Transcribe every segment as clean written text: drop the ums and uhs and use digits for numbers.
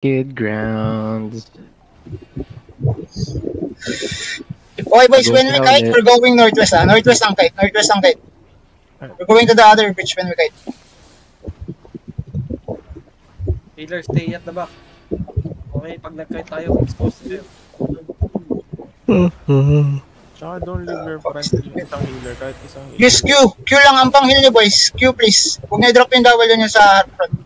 Kid grounds. Okay boys, when we kite, we're going northwest Northwest ang kite, northwest ang kite. We're going to the other bridge when we kite. Healer, stay at the back. Okay, pag nag-kite tayo, expose tayo. Tsaka don't leave your friend isang healer, kahit isang healer. Use Q. Q lang ang pang heal niyo boys. Q please. Huwag na i-drop yung W niyo sa front.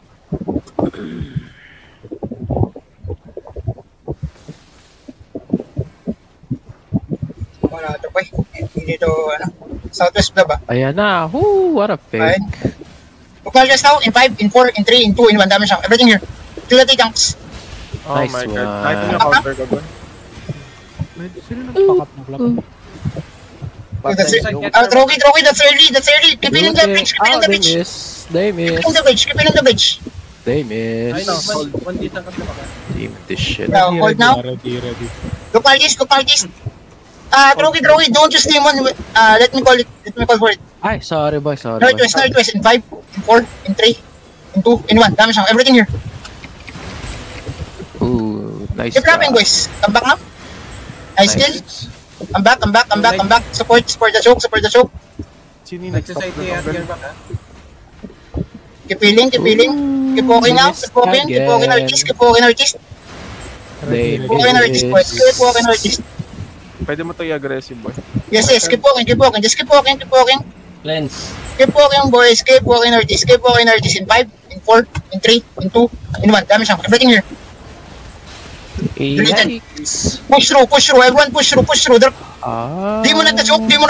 Wala ito boy. Hindi dito, southwest na ba? Ayan na. Whoo, what a fake. Local just now, in 5, in 4, in 3, in 2, in 1, damage lang. Everything here. Utility tanks. Oh Nice my god. one. Kahit yung counter ka ba? Sino nagpakat ng club? Rocky, that's early. Keep it in the bridge, keep it in the bridge. They miss. Keep it in the bridge, keep it in the bridge. They Ay, miss. no, one dito ang kapag. Team this shit. Now, hold now. Ready. Local east. Rocky, don't just name one. Let me call for it. Ay, sorry boy, sorry. Northwest, in 5, in 4, in 3, in 2, in 1. Damage lang, everything here. Ooh, nice. Keep dropping boys. Come back now. Nice kill. I'm back. Support the choke. Sino yung Nagsasay nag-stop tayo na at gear back, ha? Keep healing. Keep walking now. Keep walking northeast. They Keep walking northeast, boys. Keep walking northeast. Pwede mo to i-aggressive boy. Yes. Keep walking. Just keep walking. Lens. Keep walking, boys. Keep walking northeast. In 5, in 4, in 3, in 2, in 1. Damage lang. Everything here. Yikes. Push through. Everyone push through. Drop. Demon at the choke. Demon.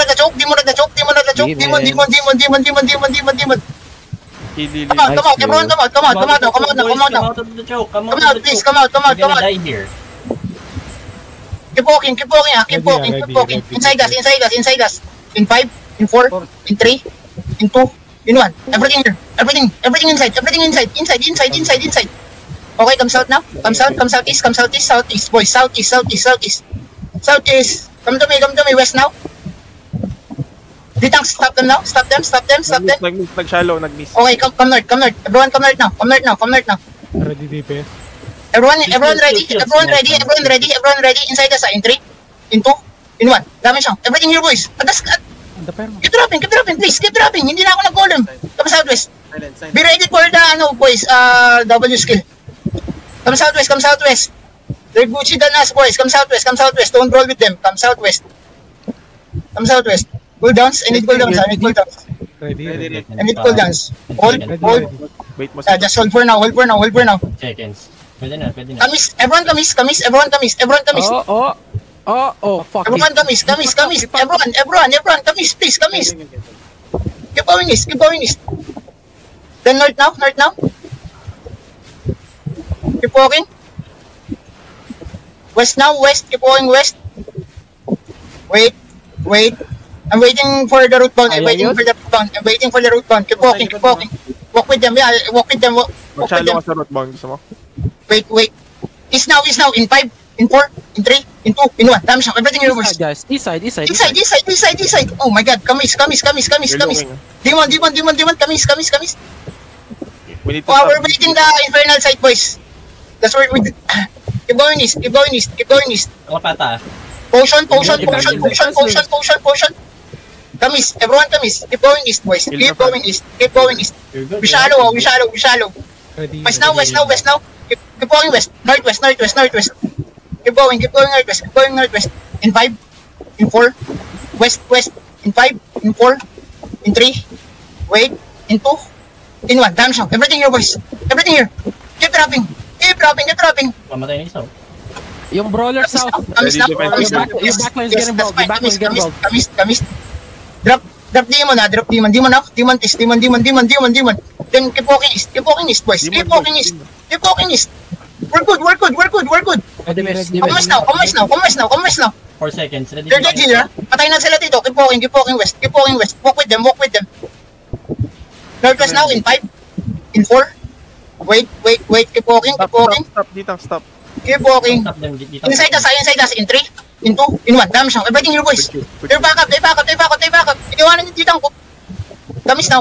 Heal. Come out. Everyone, come out now. Come out of the choke. Come out, please. Come out. You're gonna die here. Keep walking. Inside us. In 5, in 4, in 3, in 2, in 1. Everything here. Everything inside. Okay, come south now. Come southeast, boys. Southeast. Come to me, west now. Ditang, stop them now. Stop them. Nag-shallow, nag-miss. Okay, come north. Everyone come north now. Ready DPS. Everyone ready. Inside us, in 3, in 2, in 1. Damage lang. Everything here, boys. Keep dropping, please. Hindi na ako nag-golem. Come southwest. Silent. Be ready for the, boys, W skill. Come southwest. They're Gucci than us, boys. Come southwest. Don't roll with them. Come southwest. Cooldowns. I need cooldowns. Ready. I need cooldowns. Hold. Wait mo Just hold for now. Seconds. Pwede na. Kamis. Everyone kamis. Oh, fuck Everyone kamis. Everyone. Kamis, please. Keep going east. Then north now. Keep walking. West. Keep going west. Wait. I'm waiting for the route bound. I'm waiting for the route bound. Keep walking. Walk with them. Mag-shallow ka sa root bound. Gusto mo? Wait. Is now. In 5, in 4, in 3, in 2, in 1. Damage lang. Everything here, boys. guys. East side. East side. Oh my god. Kamis. Demon. Kamis. We need to Oh, stop. we're waiting the infernal site, boys. That's where we keep going east. Kapata. Potion. Kamis. Everyone kamis. Keep going east, boys. Keep going east. You're good. We shallow. Ready. West now. Keep going west. Northwest. Keep going northwest. In 5, in 4, west. In 5, in 4, in 3, wait, in 2, in 1. Damage lang. Everything here, boys. Everything here. Keep dropping. Mamatay na isa. Yung brawler south. Kamis now. Your backline is getting involved. Kamis. Drop demon now. Demon test. Then keep walking east, boys. Keep walking east. We're good. Commerce now. 4 seconds. Ready. They're dead here. Patay na sila dito. Keep walking west. Walk with them. Northwest now in 5, in 4. Wait. Keep walking. Stop. Keep walking. Stop them. Dito. Inside us. In 3, in 2, in 1. Damage lang. Everything here, boys. They're back up. Iniwanan yung ditang ko. Kamis now.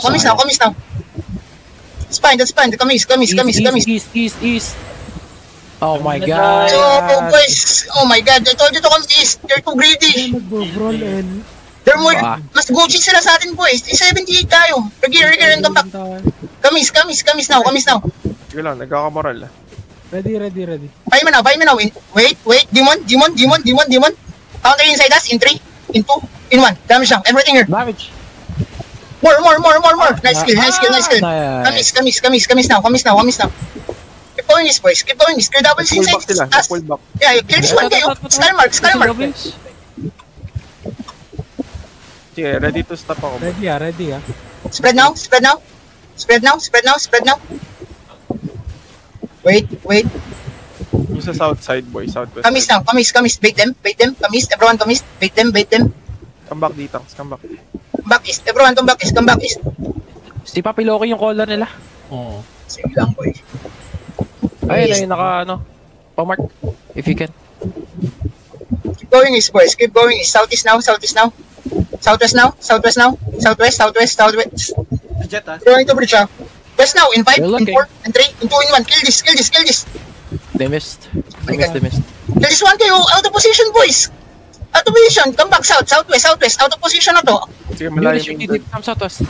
That's fine. Kamis. East. Oh my god. So, boys, oh my god, I told you to come east. You're too greedy. Nagbo-brawl and... They're more, Ah. mas Gucci sila sa atin, boys. 78 tayo. Regir, and come back. Kamis now. Sige lang, nagkakamoral. Ready. Buy me now. Wait. Demon. Counter inside us in 3, in 2, in 1. Damage lang. Everything here. Damage. More. Nice kill. Kamis now. Keep going this, boys. Keep double Pull inside back sila, us. pull back. Yeah, kill this one kayo. Skull mark. Sige, ready to stop ako. Ready. Spread now. Wait. Yung sa south side, boy. Southwest. Kamis now. Bait them. Kamis. Everyone kamis. Bait them. Come back dito. Come back. Back east. Everyone come back east. Si Papiloki yung caller nila. Oo. Sige lang, boy. Ayun, naka ano. Pamark. If you can. Keep going east, boys. Southeast now. Southwest now. Southwest. Si Jet ah. Going to bridge, ah. West now, in 5, You're in looking. 4, in 3, in 2, in 1. Kill this. They missed. My God. They missed. Kill this one kayo. Out of position, boys. Out of position. Come back southwest. Out of position na to. Sige, malayo Units, yung yung DD from southwest.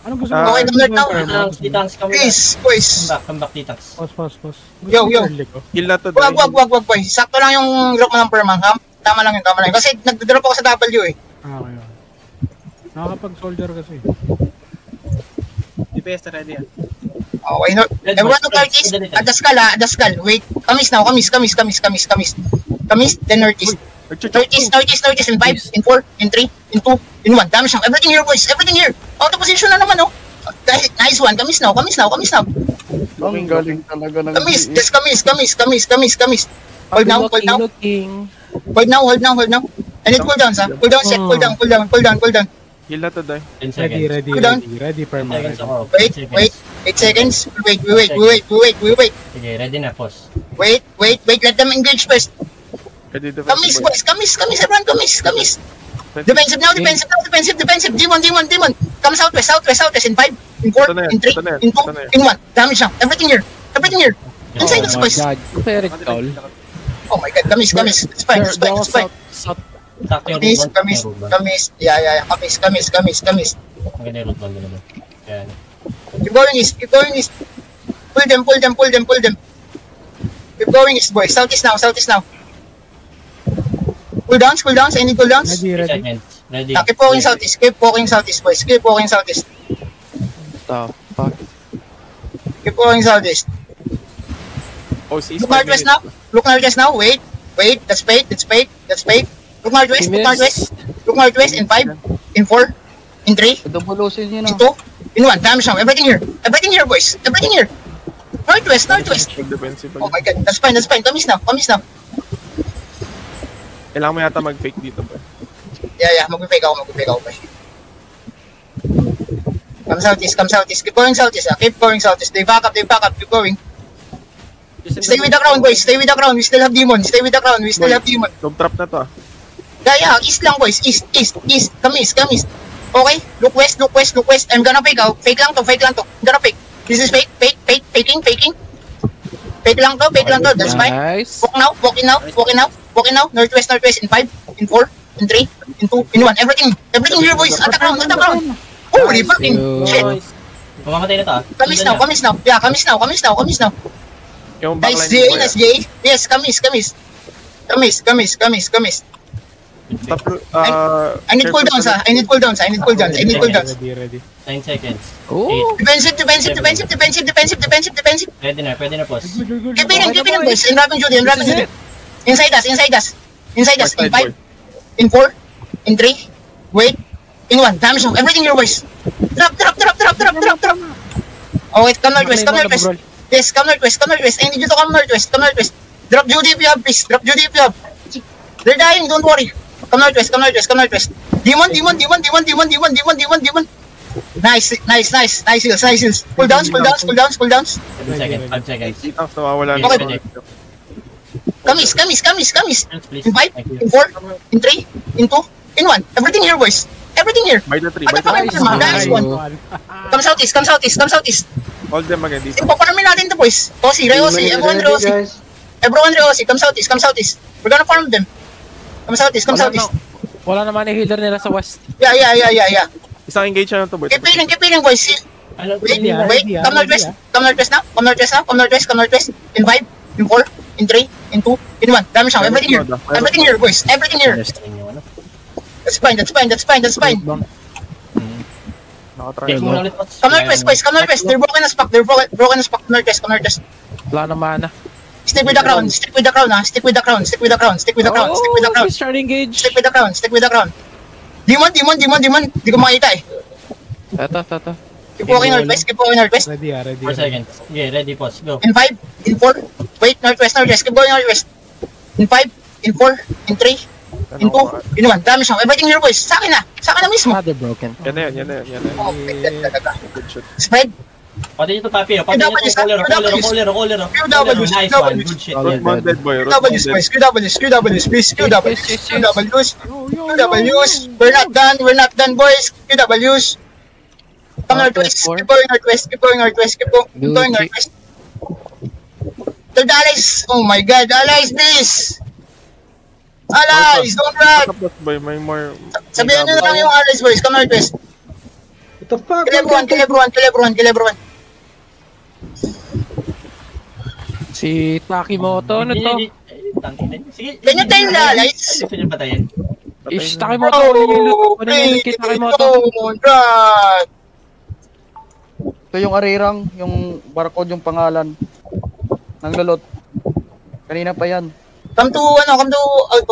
Anong gusto Ah, mo? Okay, come north now. Titans, come Please, boys. Come back, Titans. Pause. Yo. Kill na to, Wag, boys. Sakto lang yung drop mo ng perma, ha? Tama lang yun. Kasi nag-drop ako sa W, eh. Okay. Nakakapag-soldier kasi. DPS na ready ah. Okay, no. Everyone to northeast. Adaskal. Wait. Kamis now. Kamis. Then northeast. Northeast in 5, in 4, in 3, in 2, in 1. Damage lang. Everything here, boys. Everything here. Out of position na naman, oh. Nice one. Kamis now. Ang galing talaga ng Kamis. GE. Just kamis. Hold now. Looking. Hold now. I need cooldowns, ha. Cooldown set. Cooldown. Kill na to, Day. 10 seconds. Ready, perma. Seconds ako. Wait. 8 seconds. We wait. Sige, ready na, pause. Wait. Let them engage first. Ready to Kamis, boys. Kamis. Everyone, kamis. Defensive now. Demon. Come southwest. In 5, in 4, Ito na yan, in 3, ito na yan, in 2, ito na yan. in 1. Damage lang. Everything here. Inside us, Oh my boys. god. Very tall. Oh my god. Kamis. It's fine. South. Sakto yung root one. Kamis. Yeah. Kamis. Maganda yung root one, ganun. Yan. Keep going east. Pull them. Keep going east, boys. Southeast now. Cooldowns. I need cooldowns. 3 Ready. seconds. Ready. Keep walking southeast, boys. Keep walking southeast. Stop. Fuck. Keep walking southeast. Oh, see, Look northwest now. Wait. That's fate. Look northwest in 5, in 4, in 3, Dubulusin nyo na. in 2, in 1. Damage now. Everything here, boys. Northwest. Defensive. Oh my god. That's fine. Kamis now. Kailangan mo yata mag-fake dito, boy. Yeah. Mag-fake ako, boys. Come southeast. Keep going southeast. They back up. Keep going. Stay with the crown, boys. We still have demon. Dog trap na to, ah. Yeah. East lang, boys. East. Kamis. Okay. Look west. I'm gonna fake out. Fake lang to. I'm gonna fake. This is faking. Fake lang to. That's fine. Nice. Walking now. Northwest in 5, in 4, in 3, in 2, in 1. Everything here, boys. At the ground. Holy fucking shit. Nice. Mamamatay na to, ah. Kamis now. Yeah, kamis now. Yung Nice backline J. mo, boy, Yes, kamis. Stop, I need cooldowns, ha. I need cooldowns. Ready. 9 seconds. Oh. Defensive. Pwede na, pause. Keep in, boys. In Robin Judy. Inside us. In 5, in 4, in 3, wait, in 1. Damage now. Everything here, boys. Drop. Oh, wait. Come northwest. Yes, come northwest. I need you to come northwest. Drop Judy if you have, please. They're dying, don't worry. Come northwest. Demon. Nice heals. Pull downs. 5 seconds. Titans, nawawala na. Okay. Kamis. Please. In 5, Thank you. in 4, in 3, in 2, in 1. Everything here, boys. By the tree, Nice one. Come southeast. Hold them again dito. Ipaparmin natin to, boys. Osi, Reosi, everyone Reosi. Everyone Reosi, come southeast, come southeast. We're gonna farm them. Come southeast, come southeast. Wala naman yung healer nila sa west. Yeah. Isang engage na to, boys. Keep healing, boys. Ano, Wait, Ready, wait, ready, come northwest. ready, Come northwest now. Come northwest. In 5, in 4, in 3, in 2, in 1. Damage now. Everything here, boys. Everything here. That's fine. Nakatry. Take mo lang ulit, boss. Come northwest, boys. Come northwest. They're broken as fuck. Northwest. Wala na mana. Stick with the crown, ha. Stick with the crown. Oh, starting engage. Stick with the crown. Demon. Di ko makita eh. Ito. Keep walking northwest. Ready, ready. 4 seconds. Okay, ready, boss. Go. In 5, in 4. Wait, northwest. Keep going northwest. In 5, in 4, in 3, in 2, in 1. Damage now. Everything here, boys. Sa akin na mismo. Ah, they're broken. Yan na yan. Oh, talaga. Good shot. Spread. Pati ito, Papi. Pati ito, caller. Nice one. Good shit. Root Yan. dead, boy. Root QWs, boys. QWs, please. QWs. We're not done, boys. QWs. Come northwest. Keep going northwest. Third allies. Oh my god, allies, please. Allies, don't run. Tapos, boy. May more. Sabihan nyo na lang yung allies, boys. Come northwest. What the fuck? Kill everyone. Si Takimoto, ano to? Sige. Can you tell the allies? Gusto niyo patayin? Ish, Takimoto. Ano yung loot kay Takimoto? Oh god. Ito yung arirang, yung barcode yung pangalan. Ng lulot. Kanina pa yan. Come to outpost.